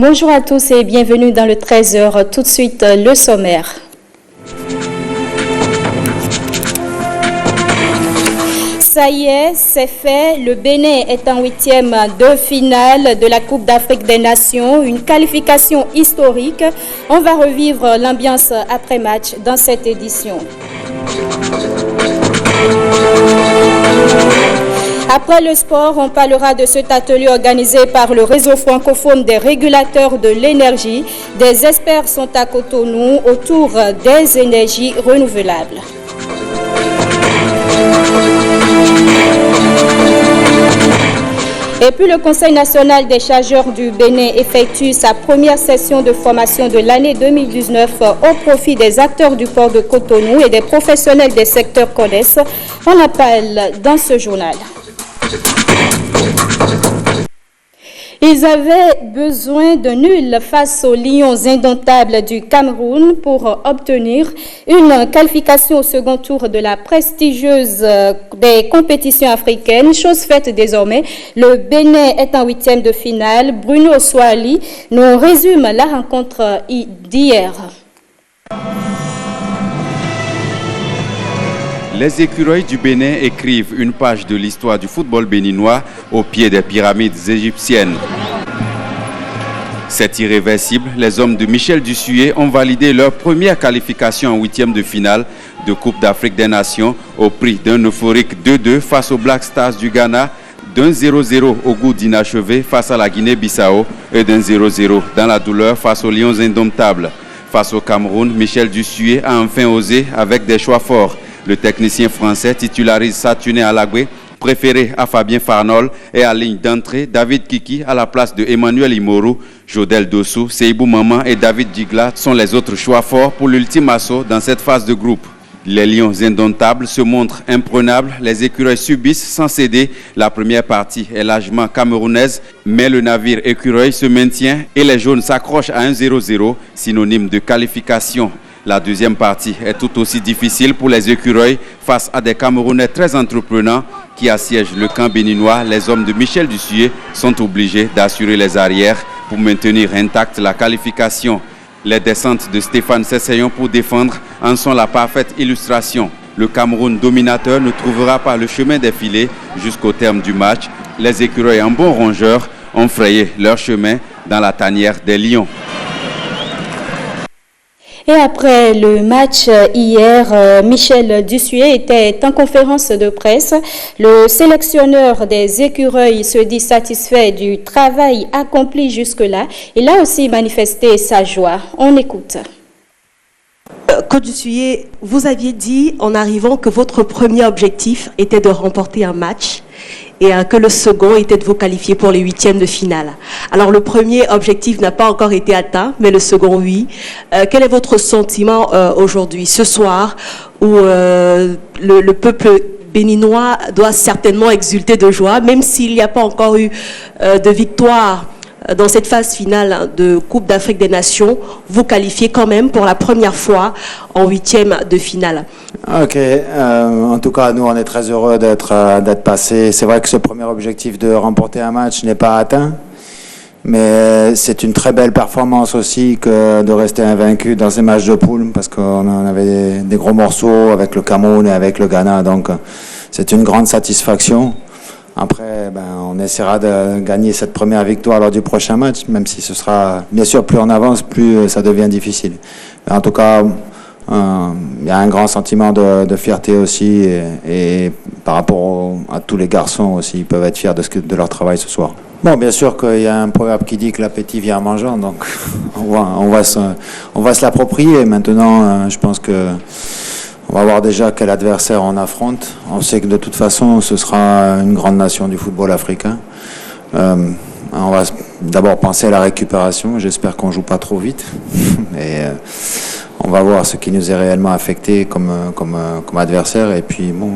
Bonjour à tous et bienvenue dans le 13h. Tout de suite, le sommaire. Ça y est, c'est fait. Le Bénin est en 8e de finale de la Coupe d'Afrique des Nations. Une qualification historique. On va revivre l'ambiance après-match dans cette édition. Après le sport, on parlera de cet atelier organisé par le réseau francophone des régulateurs de l'énergie. Des experts sont à Cotonou autour des énergies renouvelables. Et puis le Conseil national des chargeurs du Bénin effectue sa première session de formation de l'année 2019 au profit des acteurs du port de Cotonou et des professionnels des secteurs connexes. On en parle dans ce journal. Ils avaient besoin de nul face aux Lions indomptables du Cameroun pour obtenir une qualification au second tour de la prestigieuse des compétitions africaines. Chose faite désormais, le Bénin est en 8e de finale. Bruno Soali nous résume la rencontre d'hier. Les écureuils du Bénin écrivent une page de l'histoire du football béninois au pied des pyramides égyptiennes. C'est irréversible, les hommes de Michel Dussuyer ont validé leur première qualification en 8e de finale de Coupe d'Afrique des Nations au prix d'un euphorique 2-2 face aux Black Stars du Ghana, d'un 0-0 au goût d'inachevé face à la Guinée-Bissau et d'un 0-0 dans la douleur face aux Lions indomptables. Face au Cameroun, Michel Dussuyer a enfin osé avec des choix forts. Le technicien français titularise Saturné Alagwe, préféré à Fabien Farnol, et à ligne d'entrée, David Kiki à la place de Emmanuel Imoru, Jodel Dossou, Seibou Maman et David Digla sont les autres choix forts pour l'ultime assaut dans cette phase de groupe. Les Lions indomptables se montrent imprenables, les écureuils subissent sans céder. La première partie est largement camerounaise, mais le navire écureuil se maintient et les jaunes s'accrochent à un 0-0, synonyme de qualification. La deuxième partie est tout aussi difficile pour les écureuils face à des Camerounais très entreprenants qui assiègent le camp béninois. Les hommes de Michel Dussuyer sont obligés d'assurer les arrières pour maintenir intacte la qualification. Les descentes de Stéphane Sessayon pour défendre en sont la parfaite illustration. Le Cameroun dominateur ne trouvera pas le chemin des filets jusqu'au terme du match. Les écureuils en bons rongeurs ont frayé leur chemin dans la tanière des Lions. Et après le match hier, Michel Dussuyer était en conférence de presse. Le sélectionneur des écureuils se dit satisfait du travail accompli jusque-là. Il a aussi manifesté sa joie. On écoute. Coach Dussuyer, vous aviez dit en arrivant que votre premier objectif était de remporter un match et que le second était de vous qualifier pour les 8e de finale. Alors le premier objectif n'a pas encore été atteint, mais le second oui. Quel est votre sentiment aujourd'hui, ce soir, où le peuple béninois doit certainement exulter de joie, même s'il n'y a pas encore eu de victoire dans cette phase finale de Coupe d'Afrique des Nations, vous qualifiez quand même pour la première fois en 8e de finale. Ok, en tout cas, nous, on est très heureux d'être passé. C'est vrai que ce premier objectif de remporter un match n'est pas atteint, mais c'est une très belle performance aussi que de rester invaincu dans ces matchs de poule, parce qu'on en avait des gros morceaux avec le Cameroun et avec le Ghana, donc c'est une grande satisfaction. Après, on essaiera de gagner cette première victoire lors du prochain match, même si ce sera, bien sûr, plus on avance, plus ça devient difficile. Mais en tout cas, il y a un grand sentiment de fierté aussi, et par rapport à tous les garçons aussi, ils peuvent être fiers de leur travail ce soir. Bon, bien sûr qu'il y a un proverbe qui dit que l'appétit vient en mangeant, donc on va se l'approprier. Maintenant, je pense que on va voir déjà quel adversaire on affronte. On sait que de toute façon, ce sera une grande nation du football africain. On va d'abord penser à la récupération. J'espère qu'on ne joue pas trop vite. Et on va voir ce qui nous est réellement affecté comme adversaire. Et puis, bon,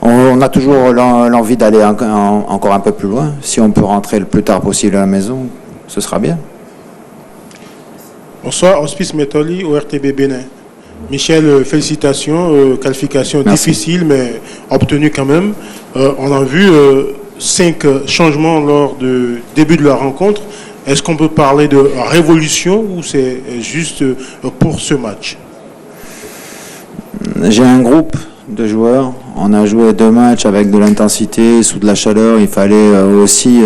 on a toujours l'envie d'aller encore un peu plus loin. Si on peut rentrer le plus tard possible à la maison, ce sera bien. Bonsoir, Hospice Métoli au RTB Bénin. Michel, félicitations, qualification Merci. Difficile mais obtenue quand même. On a vu 5 changements lors du début de la rencontre. Est-ce qu'on peut parler de révolution ou c'est juste pour ce match? J'ai un groupe de joueurs. On a joué 2 matchs avec de l'intensité, sous de la chaleur. Il fallait aussi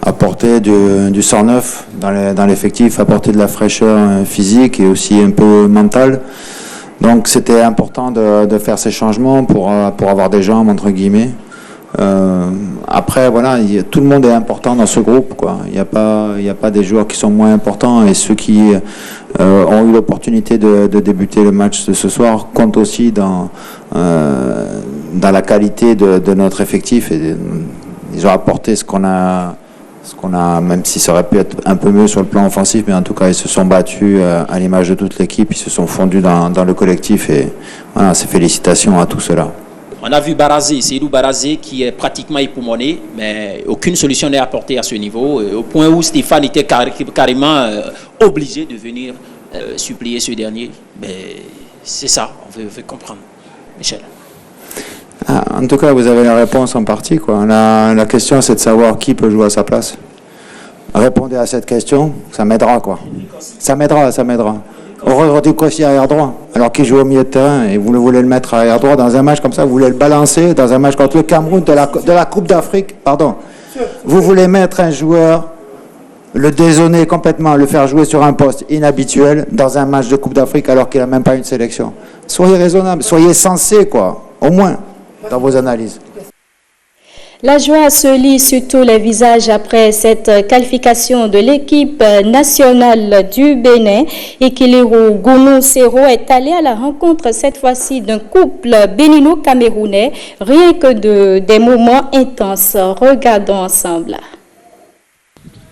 apporter du sang neuf dans l'effectif, apporter de la fraîcheur physique et aussi un peu mentale. Donc c'était important de faire ces changements pour avoir des jambes, entre guillemets. Après, voilà, tout le monde est important dans ce groupe, quoi. Il n'y a pas des joueurs qui sont moins importants, et ceux qui ont eu l'opportunité de débuter le match de ce soir comptent aussi dans la qualité de notre effectif, et ils ont apporté ce qu'on a, même si ça aurait pu être un peu mieux sur le plan offensif, mais en tout cas ils se sont battus à l'image de toute l'équipe, ils se sont fondus dans le collectif, et voilà, ces félicitations à tout cela. On a vu Barazé, Seydou Barazé qui est pratiquement époumoné, mais aucune solution n'est apportée à ce niveau, au point où Stéphane était carrément obligé de venir supplier ce dernier. Mais c'est ça, on veut comprendre. Michel. En tout cas, vous avez la réponse en partie, quoi. La question, c'est de savoir qui peut jouer à sa place. Répondez à cette question, ça m'aidera, quoi. Ça m'aidera. Aujourd'hui, Kossi arrière droit, alors qu'il joue au milieu de terrain, et vous voulez le mettre arrière droit dans un match comme ça, vous voulez le balancer dans un match contre le Cameroun de la Coupe d'Afrique, pardon. Vous voulez mettre un joueur, le dézoner complètement, le faire jouer sur un poste inhabituel dans un match de Coupe d'Afrique alors qu'il n'a même pas une sélection. Soyez raisonnable, soyez sensé, quoi, au moins, dans vos analyses. La joie se lit sur tous les visages après cette qualification de l'équipe nationale du Bénin. Ekiliru Gounou Sero est allé à la rencontre cette fois-ci d'un couple bénino-camerounais. Rien que des moments intenses. Regardons ensemble.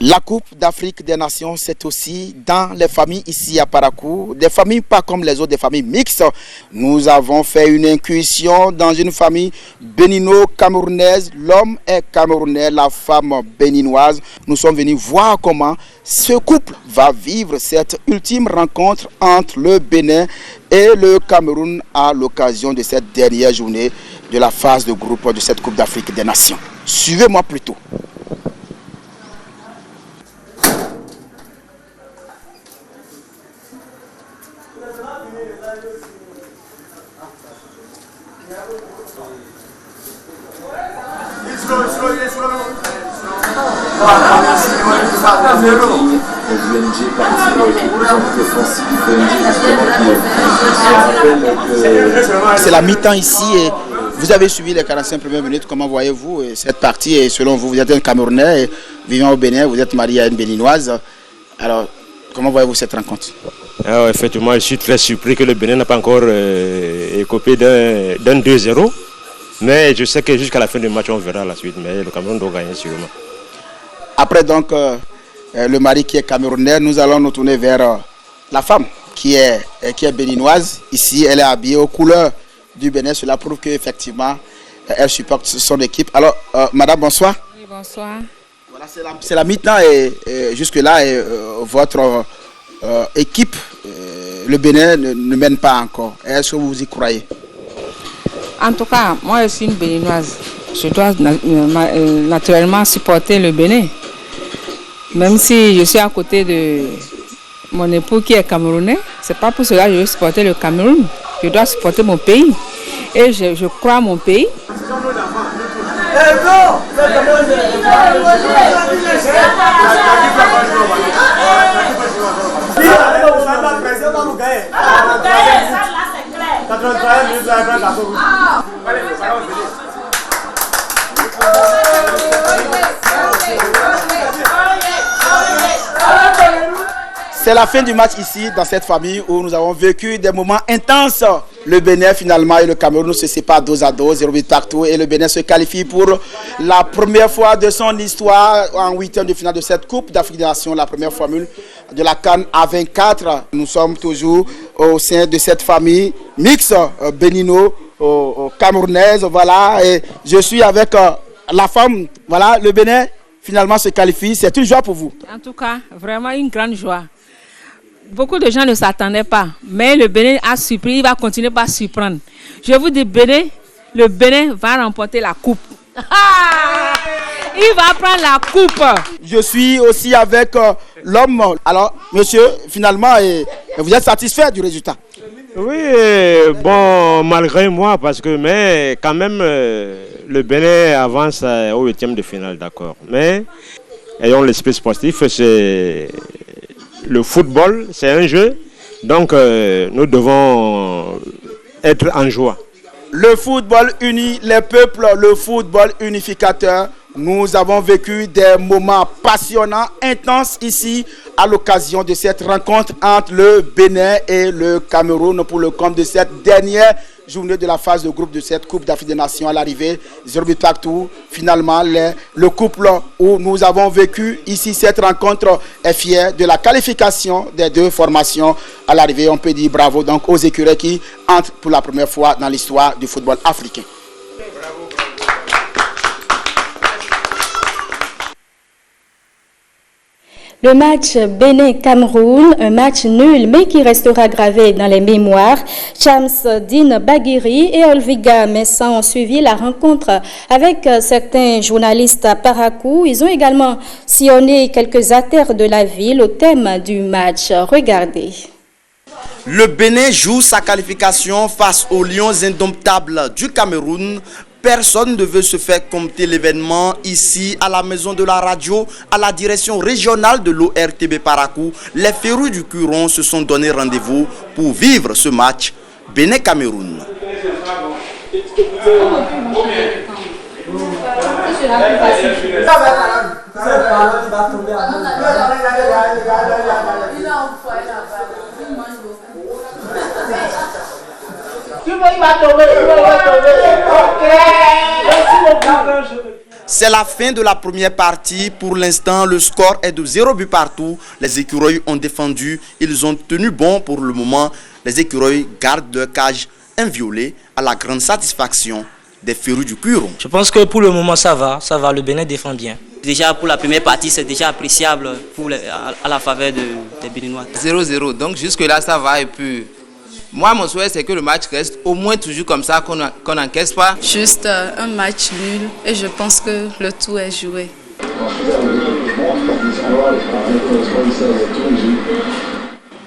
La Coupe d'Afrique des Nations, c'est aussi dans les familles ici à Parakou, des familles pas comme les autres, des familles mixtes. Nous avons fait une incursion dans une famille bénino-camerounaise. L'homme est camerounais, la femme béninoise. Nous sommes venus voir comment ce couple va vivre cette ultime rencontre entre le Bénin et le Cameroun à l'occasion de cette dernière journée de la phase de groupe de cette Coupe d'Afrique des Nations. Suivez-moi plutôt. C'est la mi-temps ici et vous avez suivi les 45 premières minutes. Comment voyez-vous cette partie? Et selon vous, vous êtes un Camerounais et vivant au Bénin, vous êtes marié à une Béninoise. Alors, comment voyez-vous cette rencontre? Alors, effectivement, je suis très surpris que le Bénin n'a pas encore écopé d'un 2-0. Mais je sais que jusqu'à la fin du match, on verra la suite. Mais le Cameroun doit gagner sûrement. Après donc le mari qui est camerounais, nous allons nous tourner vers la femme qui est béninoise. Ici, elle est habillée aux couleurs du Bénin. Cela prouve qu'effectivement, elle supporte son équipe. Alors, madame, bonsoir. Oui, bonsoir. Voilà, c'est la mi-temps et jusque-là, votre équipe, le Bénin, ne mène pas encore. Est-ce que vous y croyez? En tout cas, moi, je suis une béninoise. Je dois naturellement supporter le Bénin. Même si je suis à côté de mon époux qui est camerounais, c'est pas pour cela que je veux supporter le Cameroun. Je dois supporter mon pays. Et je crois à mon pays. C'est la fin du match ici, dans cette famille où nous avons vécu des moments intenses. Le Bénin finalement et le Cameroun se séparent 2-2, 0 but partout. Et le Bénin se qualifie pour la première fois de son histoire en huitième de finale de cette Coupe d'Afrique des Nations, la première formule de la CAN A24. Nous sommes toujours au sein de cette famille mixte bénino-camerounaise. Voilà, et je suis avec la femme. Voilà, le Bénin finalement se qualifie. C'est une joie pour vous? En tout cas, vraiment une grande joie. Beaucoup de gens ne s'attendaient pas, mais le Bénin a surpris, il va continuer par surprendre. Je vous dis, le Bénin va remporter la coupe. il va prendre la coupe. Je suis aussi avec l'homme. Alors, monsieur, finalement, vous êtes satisfait du résultat? Oui, bon, malgré moi, mais quand même, le Bénin avance au 8e de finale, d'accord. Mais, ayons l'esprit sportif, c'est le football, c'est un jeu, donc nous devons être en joie. Le football unit les peuples, le football unificateur. Nous avons vécu des moments passionnants, intenses ici à l'occasion de cette rencontre entre le Bénin et le Cameroun pour le compte de cette dernière journée de la phase de groupe de cette Coupe d'Afrique des Nations. À l'arrivée, 0 but partout. Finalement, le couple où nous avons vécu ici cette rencontre est fier de la qualification des deux formations. À l'arrivée, on peut dire bravo donc aux écureuils qui entrent pour la première fois dans l'histoire du football africain. Le match Bénin-Cameroun, un match nul mais qui restera gravé dans les mémoires. Chamsdine Baghiri et Olviga Messan ont suivi la rencontre avec certains journalistes à Parakou. Ils ont également sillonné quelques artères de la ville au thème du match. Regardez. Le Bénin joue sa qualification face aux Lions indomptables du Cameroun. Personne ne veut se faire compter l'événement ici à la maison de la radio, à la direction régionale de l'ORTB Parakou. Les férus du Curon se sont donné rendez-vous pour vivre ce match Bénin-Cameroun. C'est la fin de la première partie. Pour l'instant, le score est de 0 but partout. Les écureuils ont défendu. Ils ont tenu bon pour le moment. Les écureuils gardent leur cage inviolée à la grande satisfaction des férus du Curon. Je pense que pour le moment, ça va. Le Bénin défend bien. Déjà pour la première partie, c'est déjà appréciable à la faveur des Béninois. 0-0. Donc jusque-là, ça va. Et puis, moi, mon souhait, c'est que le match reste au moins toujours comme ça, qu'on n'encaisse pas. Juste un match nul et je pense que le tout est joué.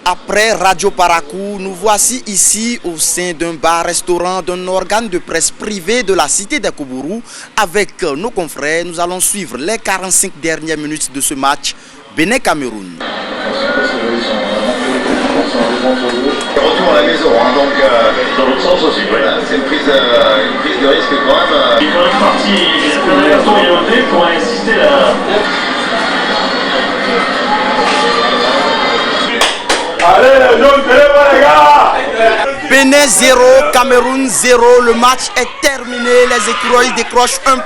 Après Radio Parakou, nous voici ici au sein d'un bar-restaurant d'un organe de presse privé de la cité des Koubourou. Avec nos confrères, nous allons suivre les 45 dernières minutes de ce match Bénin-Cameroun. Retour à la maison, hein, donc dans l'autre sens aussi, voilà, c'est une prise de risque quand même. Il est quand même parti pour insister là. Allez, les gars! Bénin 0, Cameroun 0, le match est terminé, les écureuils décrochent un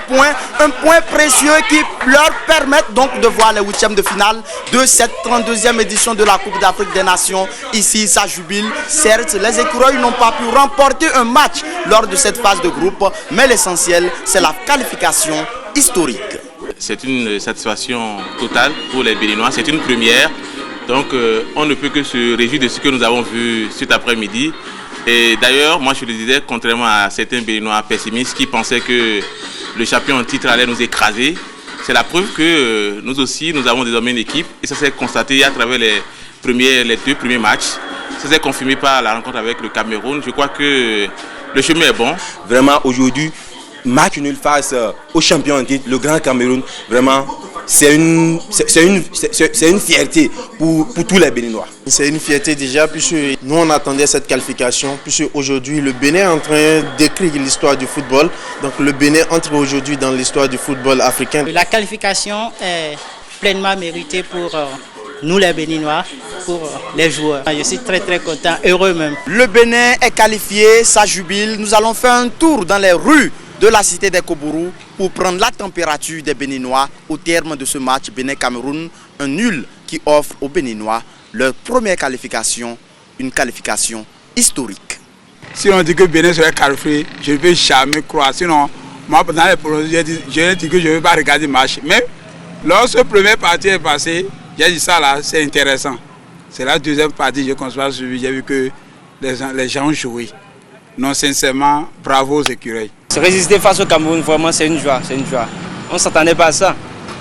point précieux qui leur permet donc de voir les 8e de finale de cette 32e édition de la Coupe d'Afrique des Nations. Ici, ça jubile. Certes, les écureuils n'ont pas pu remporter un match lors de cette phase de groupe, mais l'essentiel, c'est la qualification historique. C'est une satisfaction totale pour les Béninois, c'est une première. Donc on ne peut que se réjouir de ce que nous avons vu cet après-midi. Et d'ailleurs, moi je le disais, contrairement à certains Béninois pessimistes qui pensaient que le champion en titre allait nous écraser, c'est la preuve que nous aussi, nous avons désormais une équipe. Et ça s'est constaté à travers les 2 premiers matchs. Ça s'est confirmé par la rencontre avec le Cameroun. Je crois que le chemin est bon. Vraiment aujourd'hui, match nul face au champion en titre, le Grand Cameroun, vraiment. C'est une fierté pour tous les Béninois. C'est une fierté déjà, puisque nous on attendait cette qualification, puisque aujourd'hui le Bénin est en train d'écrire l'histoire du football. Donc le Bénin entre aujourd'hui dans l'histoire du football africain. La qualification est pleinement méritée pour nous les Béninois, pour les joueurs. Je suis très content, heureux même. Le Bénin est qualifié, ça jubile. Nous allons faire un tour dans les rues de la cité des Koubourou pour prendre la température des Béninois au terme de ce match Bénin-Cameroun, un nul qui offre aux Béninois leur première qualification, une qualification historique. Si on dit que Bénin serait qualifié, je ne peux jamais croire. Sinon, moi, pendant les pronostics, j'ai dit que je ne vais pas regarder le match. Mais lorsque la première partie est passée, j'ai dit ça là, c'est intéressant. C'est la deuxième partie, je conçois suivi, j'ai vu que les gens ont joué. Non, sincèrement, bravo aux écureuils. Résister face au Cameroun, vraiment, c'est une joie. On ne s'attendait pas à ça,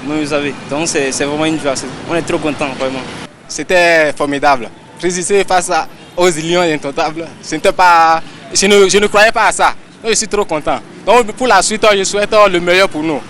vous savez. Donc c'est vraiment une joie. On est trop contents, vraiment. C'était formidable. Résister face aux Lions indomptables, je ne croyais pas à ça. Donc, je suis trop content. Donc pour la suite, je souhaite le meilleur pour nous.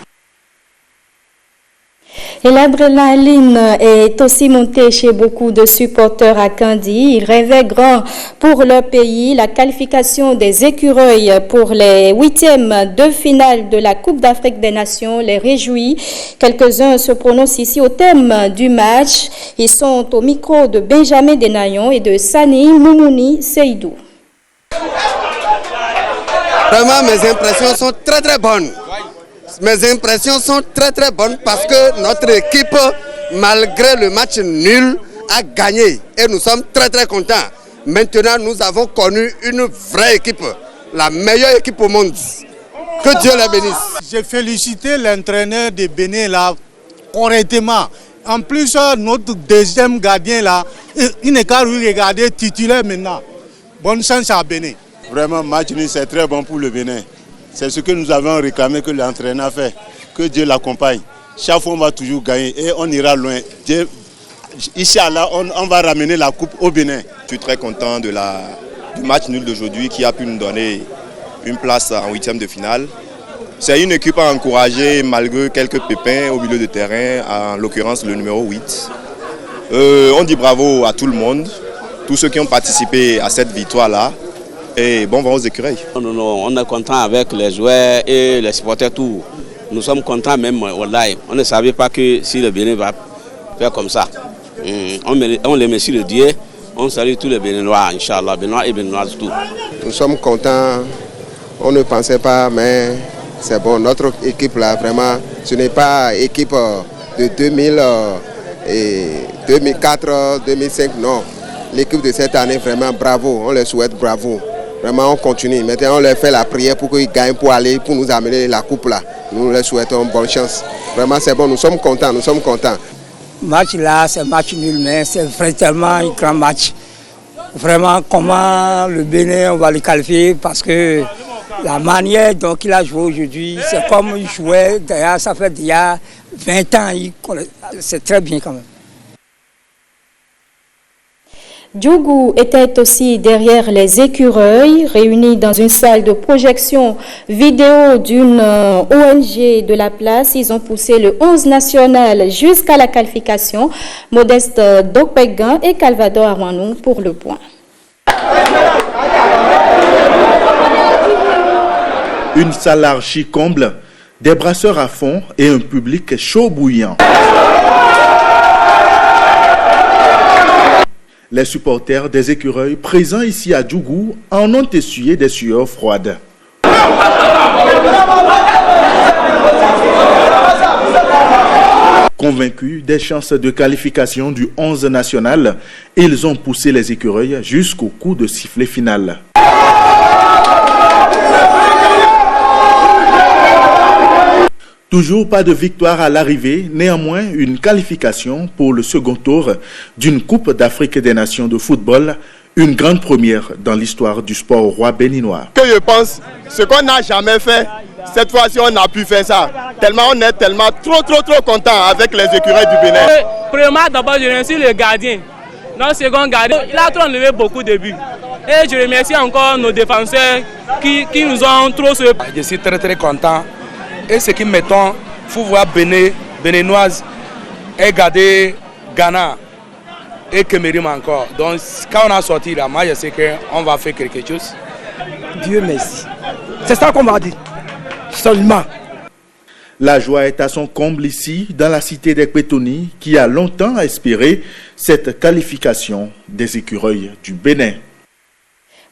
Et l'adrénaline est aussi montée chez beaucoup de supporters à Kandy. Ils rêvaient grand pour leur pays. La qualification des écureuils pour les 8e de finale de la Coupe d'Afrique des Nations les réjouit. Quelques-uns se prononcent ici au thème du match. Ils sont au micro de Benjamin Denayon et de Sani Moumouni Seydou. Vraiment, mes impressions sont très très bonnes. Mes impressions sont très très bonnes parce que notre équipe, malgré le match nul, a gagné et nous sommes très très contents. Maintenant, nous avons connu une vraie équipe, la meilleure équipe au monde. Que Dieu la bénisse. J'ai félicité l'entraîneur de Bénin là, correctement. En plus, notre deuxième gardien là, il n'est qu'à regarder titulaire maintenant. Bonne chance à Bénin. Vraiment, match nul, c'est très bon pour le Bénin. C'est ce que nous avons réclamé, que l'entraîneur fait. Que Dieu l'accompagne. Chaque fois, on va toujours gagner et on ira loin. Inch'Allah, on va ramener la coupe au Bénin. Je suis très content du match nul d'aujourd'hui qui a pu nous donner une place en 8e de finale. C'est une équipe à encourager malgré quelques pépins au milieu de terrain, en l'occurrence le numéro 8. On dit bravo à tout le monde, tous ceux qui ont participé à cette victoire-là. Et bon vent aux écureuils. Non, on est content avec les joueurs et les supporters tout. Nous sommes contents même au live. On ne savait pas que si le Bénin va faire comme ça. On les remercie le Dieu. On salue tous les Béninois, Inch'Allah, Béninois et Béninoises tout. Nous sommes contents. On ne pensait pas, mais c'est bon. Notre équipe là, vraiment, ce n'est pas équipe de 2004, 2005, non. L'équipe de cette année, vraiment bravo. On les souhaite bravo. Vraiment, on continue. Maintenant, on leur fait la prière pour qu'ils gagnent, pour nous amener la coupe là. Nous leur souhaitons bonne chance. Vraiment, c'est bon. Nous sommes contents. Match là, c'est match nul, mais c'est vraiment un grand match. Vraiment, comment le Bénin, on va le qualifier parce que la manière dont il a joué aujourd'hui, c'est comme il jouait. D'ailleurs, ça fait déjà 20 ans. C'est très bien quand même. Djougou était aussi derrière les écureuils, réunis dans une salle de projection vidéo d'une ONG de la place. Ils ont poussé le 11 national jusqu'à la qualification. Modeste Dokpegan et Calvador Arwanou pour le point. Une salle archi-comble, des brasseurs à fond et un public chaud bouillant. Les supporters des écureuils présents ici à Djougou en ont essuyé des sueurs froides. Convaincus des chances de qualification du 11 national, ils ont poussé les écureuils jusqu'au coup de sifflet final. Toujours pas de victoire à l'arrivée, néanmoins une qualification pour le second tour d'une Coupe d'Afrique des Nations de football, une grande première dans l'histoire du sport roi béninois. Que je pense, ce qu'on n'a jamais fait, cette fois-ci on a pu faire ça. On est trop content avec les écureuils du Bénin. Premièrement, d'abord je remercie le gardien. Notre second gardien, il a trop enlevé beaucoup de buts. Et je remercie encore nos défenseurs qui nous ont trop sauvé. Je suis très content. Et ce qui m'étonne, il faut voir Béninoise et garder Ghana et Cameroun encore. Donc quand on a sorti là, moi je sais qu'on va faire quelque chose. Dieu merci. C'est ça qu'on va dire. Seulement. La joie est à son comble ici, dans la cité des Pétoni, qui a longtemps espéré cette qualification des écureuils du Bénin.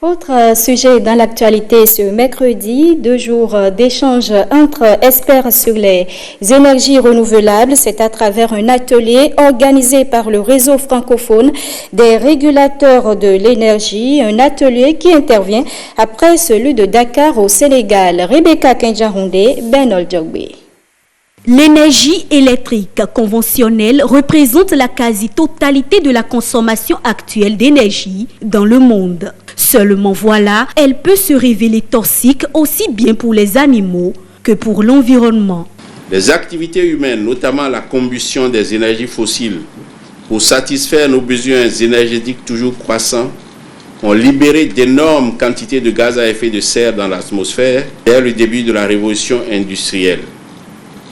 Autre sujet dans l'actualité ce mercredi, 2 jours d'échange entre experts sur les énergies renouvelables. C'est à travers un atelier organisé par le réseau francophone des régulateurs de l'énergie, un atelier qui intervient après celui de Dakar au Sénégal. Rebecca Kenjahoundé, Benol Djogbe. L'énergie électrique conventionnelle représente la quasi-totalité de la consommation actuelle d'énergie dans le monde. Seulement voilà, elle peut se révéler toxique aussi bien pour les animaux que pour l'environnement. Les activités humaines, notamment la combustion des énergies fossiles, pour satisfaire nos besoins énergétiques toujours croissants, ont libéré d'énormes quantités de gaz à effet de serre dans l'atmosphère dès le début de la révolution industrielle.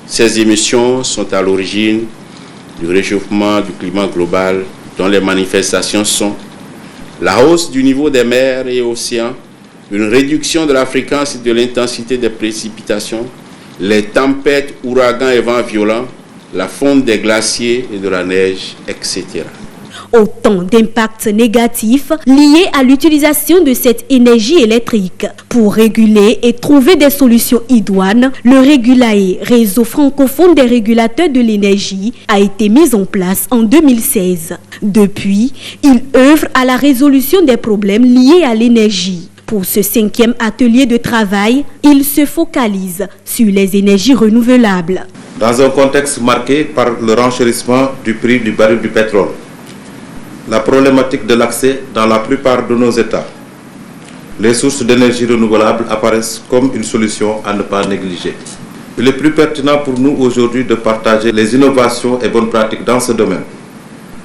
Ces émissions sont à l'origine du réchauffement du climat global, dont les manifestations sont la hausse du niveau des mers et océans, une réduction de la fréquence et de l'intensité des précipitations, les tempêtes, ouragans et vents violents, la fonte des glaciers et de la neige, etc. Autant d'impacts négatifs liés à l'utilisation de cette énergie électrique. Pour réguler et trouver des solutions idoines, le Régulae, réseau francophone des régulateurs de l'énergie, a été mis en place en 2016. Depuis, il œuvre à la résolution des problèmes liés à l'énergie. Pour ce 5e atelier de travail, il se focalise sur les énergies renouvelables. Dans un contexte marqué par le renchérissement du prix du baril du pétrole, la problématique de l'accès dans la plupart de nos États, les sources d'énergie renouvelables apparaissent comme une solution à ne pas négliger. Il est plus pertinent pour nous aujourd'hui de partager les innovations et bonnes pratiques dans ce domaine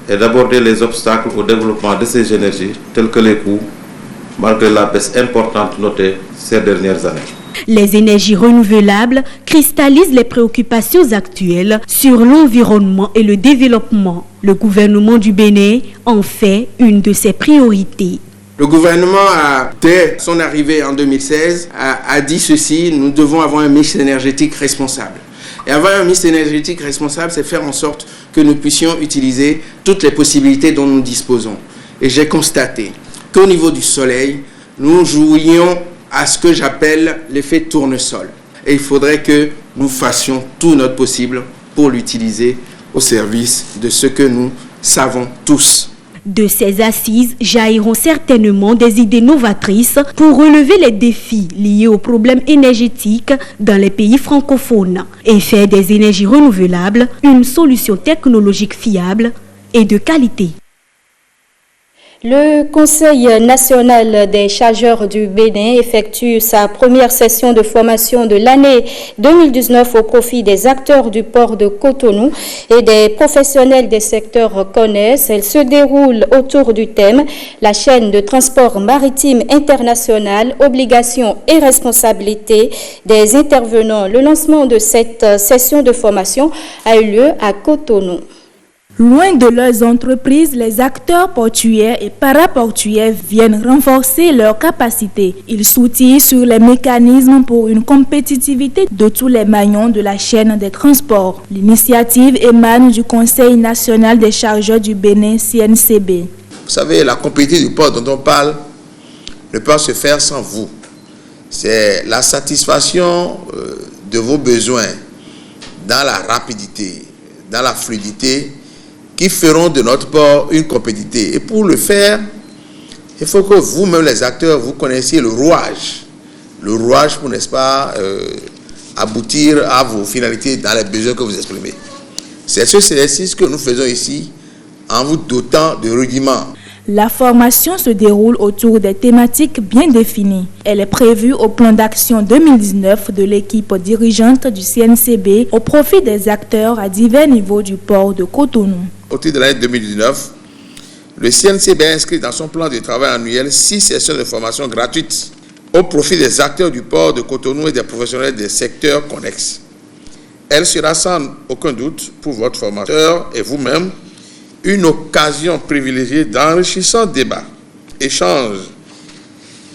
et d'aborder les obstacles au développement de ces énergies tels que les coûts, malgré la baisse importante notée ces dernières années. Les énergies renouvelables cristallisent les préoccupations actuelles sur l'environnement et le développement. Le gouvernement du Bénin en fait une de ses priorités. Le gouvernement, dès son arrivée en 2016, a dit ceci: nous devons avoir un mix énergétique responsable. Et avoir un mix énergétique responsable, c'est faire en sorte que nous puissions utiliser toutes les possibilités dont nous disposons. Et j'ai constaté qu'au niveau du soleil, nous jouions à ce que j'appelle l'effet tournesol. Et il faudrait que nous fassions tout notre possible pour l'utiliser au service de ce que nous savons tous. De ces assises jailliront certainement des idées novatrices pour relever les défis liés aux problèmes énergétiques dans les pays francophones et faire des énergies renouvelables une solution technologique fiable et de qualité. Le Conseil national des chargeurs du Bénin effectue sa première session de formation de l'année 2019 au profit des acteurs du port de Cotonou et des professionnels des secteurs connexes. Elle se déroule autour du thème « La chaîne de transport maritime international, obligations et responsabilités des intervenants ». Le lancement de cette session de formation a eu lieu à Cotonou. Loin de leurs entreprises, les acteurs portuaires et paraportuaires viennent renforcer leurs capacités. Ils s'outillent sur les mécanismes pour une compétitivité de tous les maillons de la chaîne des transports. L'initiative émane du Conseil national des chargeurs du Bénin, CNCB. Vous savez, la compétitivité du port dont on parle ne peut se faire sans vous. C'est la satisfaction de vos besoins dans la rapidité, dans la fluidité, qui feront de notre port une compétitivité. Et pour le faire, il faut que vous-même, les acteurs, vous connaissiez le rouage. Le rouage pour, n'est-ce pas, aboutir à vos finalités dans les besoins que vous exprimez. C'est ce exercice que nous faisons ici en vous dotant de rudiments. La formation se déroule autour des thématiques bien définies. Elle est prévue au plan d'action 2019 de l'équipe dirigeante du CNCB au profit des acteurs à divers niveaux du port de Cotonou. Au titre de l'année 2019, le CNCB a inscrit dans son plan de travail annuel 6 sessions de formation gratuites au profit des acteurs du port de Cotonou et des professionnels des secteurs connexes. Elle sera sans aucun doute pour votre formateur et vous-même une occasion privilégiée d'enrichissant débat, échange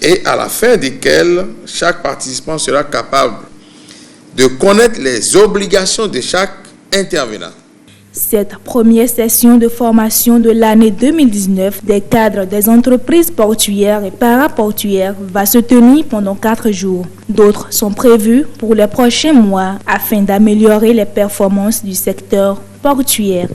et à la fin desquels chaque participant sera capable de connaître les obligations de chaque intervenant. Cette première session de formation de l'année 2019 des cadres des entreprises portuaires et paraportuaires va se tenir pendant 4 jours. D'autres sont prévues pour les prochains mois afin d'améliorer les performances du secteur portuaire.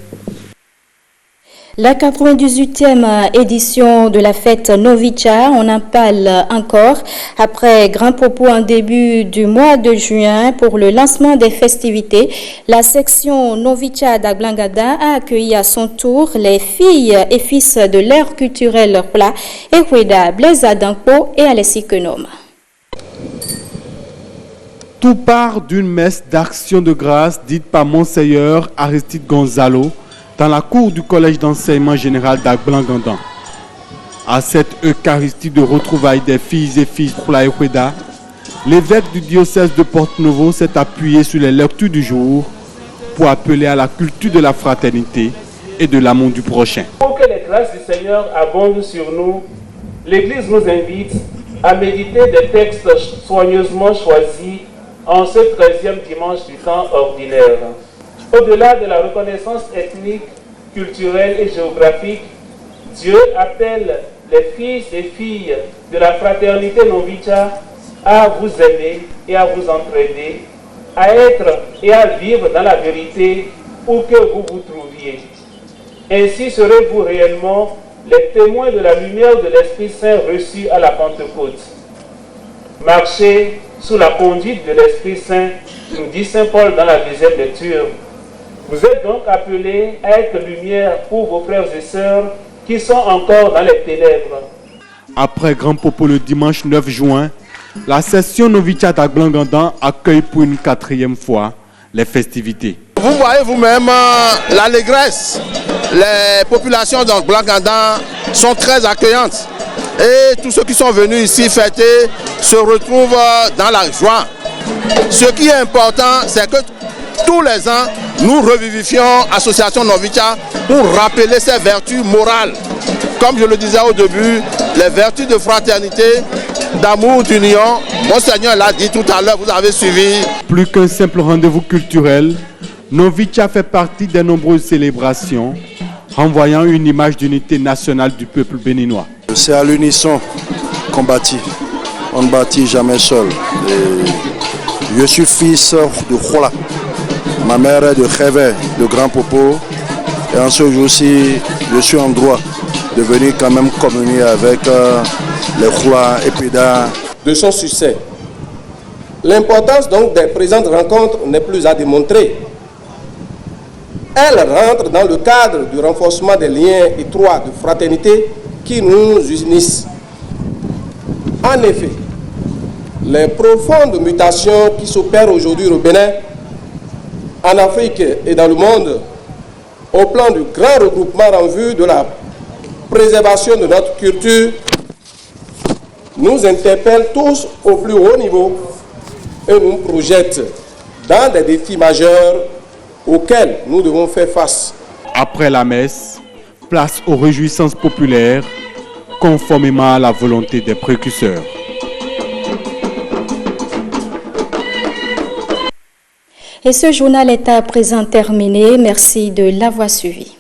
La 98e édition de la fête Novicha, on en parle encore après grand propos en début du mois de juin pour le lancement des festivités. La section Novicha d'Aglangada a accueilli à son tour les filles et fils de l'ère culturelle Rula, Ekweda, Blaise Adanko et Alessi Kenom. Tout part d'une messe d'action de grâce dite par Monseigneur Aristide Gonzalo dans la cour du collège d'enseignement général d'Agblangandang. À cette Eucharistie de retrouvailles des filles et fils Khoulaïoueda, l'évêque du diocèse de Porto-Novo s'est appuyé sur les lectures du jour pour appeler à la culture de la fraternité et de l'amour du prochain. Pour que les grâces du Seigneur abondent sur nous, l'Église nous invite à méditer des textes soigneusement choisis en ce 13e dimanche du temps ordinaire. Au-delà de la reconnaissance ethnique, culturelle et géographique, Dieu appelle les fils et filles de la fraternité Novicha à vous aimer et à vous entraider, à être et à vivre dans la vérité où que vous vous trouviez. Ainsi serez-vous réellement les témoins de la lumière de l'Esprit Saint reçu à la Pentecôte. Marchez sous la conduite de l'Esprit Saint, nous dit Saint Paul dans la deuxième lecture. Vous êtes donc appelés à être lumière pour vos frères et sœurs qui sont encore dans les ténèbres. Après Grand Popo le dimanche 9 juin, la session Novicha d'Agblangandang accueille pour une 4e fois les festivités. Vous voyez vous-même l'allégresse. Les populations d'Agblangandang sont très accueillantes. Et tous ceux qui sont venus ici fêter se retrouvent dans la joie. Ce qui est important, c'est que tous les ans, nous revivifions Association Novicha pour rappeler ses vertus morales. Comme je le disais au début, les vertus de fraternité, d'amour, d'union. Monseigneur l'a dit tout à l'heure, vous avez suivi. Plus qu'un simple rendez-vous culturel, Novicha fait partie des nombreuses célébrations, renvoyant une image d'unité nationale du peuple béninois. C'est à l'unisson qu'on bâtit. On ne bâtit jamais seul. Et je suis fils de Khola. Ma mère est de Khévé, de Grand Popo. Et en ce jour-ci, je suis en droit de venir quand même communier avec les Khoula et Péda. De son succès. L'importance donc des présentes rencontres n'est plus à démontrer. Elles rentrent dans le cadre du renforcement des liens étroits de fraternité qui nous unissent. En effet, les profondes mutations qui s'opèrent aujourd'hui au Bénin, en Afrique et dans le monde, au plan du grand regroupement en vue de la préservation de notre culture, nous interpellent tous au plus haut niveau et nous projettent dans des défis majeurs auxquels nous devons faire face. Après la messe, place aux réjouissances populaires, conformément à la volonté des précurseurs. Et ce journal est à présent terminé. Merci de l'avoir suivi.